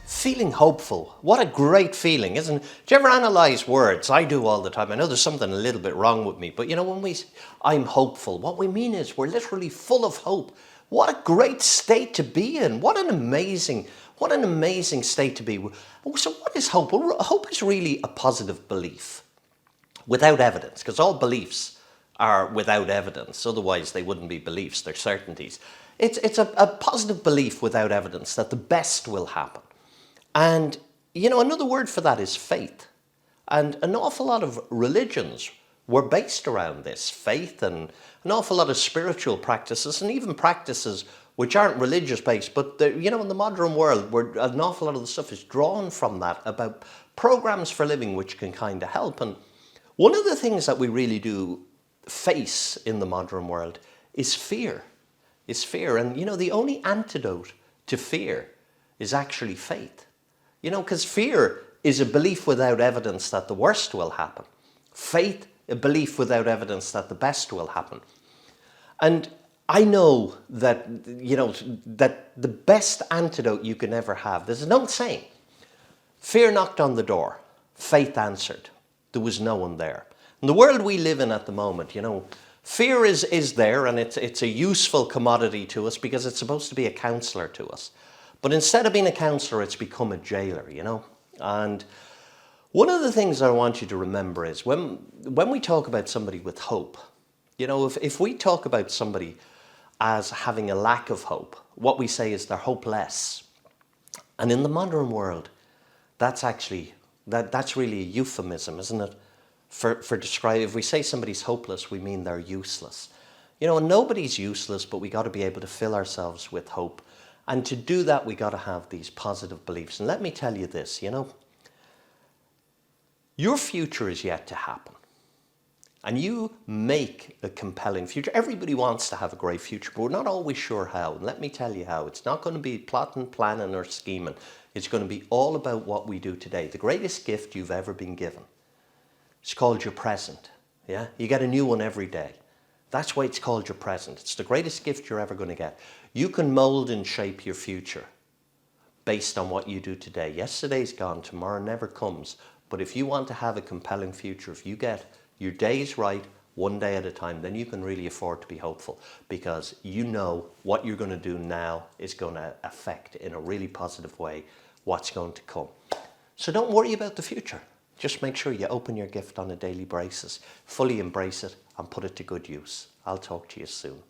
Feeling hopeful. What a great feeling, isn't it? Do you ever analyze words? I do all the time. I know there's something a little bit wrong with me, but you know, when we say, I'm hopeful, what we mean is we're literally full of hope. What a great state to be in. What an amazing state to be. So what is hope? Well, hope is really a positive belief without evidence, because all beliefs are without evidence. Otherwise, they wouldn't be beliefs, they're certainties. It's a positive belief without evidence that the best will happen. And, you know, another word for that is faith. And an awful lot of religions were based around this faith, and an awful lot of spiritual practices, and even practices which aren't religious based, but you know, in the modern world, where an awful lot of the stuff is drawn from that, about programs for living which can kind of help. And one of the things that we really do face in the modern world is fear. And, you know, the only antidote to fear is actually faith. You know, because fear is a belief without evidence that the worst will happen. Faith, a belief without evidence that the best will happen. And I know that, you know, that the best antidote you can ever have, there's an old saying, fear knocked on the door, faith answered. There was no one there. In the world we live in at the moment, you know, fear is there, and it's a useful commodity to us because it's supposed to be a counselor to us. But instead of being a counselor, it's become a jailer, you know. And one of the things I want you to remember is when we talk about somebody with hope, you know, if we talk about somebody as having a lack of hope, what we say is they're hopeless. And in the modern world, that's really a euphemism, isn't it? For describe, if we say somebody's hopeless, we mean they're useless. You know, nobody's useless, but we got to be able to fill ourselves with hope. And to do that, we got to have these positive beliefs. And let me tell you this, you know, your future is yet to happen. And you make a compelling future. Everybody wants to have a great future, but we're not always sure how. And let me tell you how. It's not going to be plotting, planning, or scheming. It's going to be all about what we do today. The greatest gift you've ever been given. It's called your present. Yeah, you get a new one every day. That's why it's called your present. It's the greatest gift you're ever going to get. You can mold and shape your future based on what you do today. Yesterday's gone, tomorrow never comes. But if you want to have a compelling future, if you get your days right, one day at a time, then you can really afford to be hopeful, because you know what you're going to do now is going to affect in a really positive way what's going to come. So don't worry about the future. Just make sure you open your gift on a daily basis, fully embrace it, and put it to good use. I'll talk to you soon.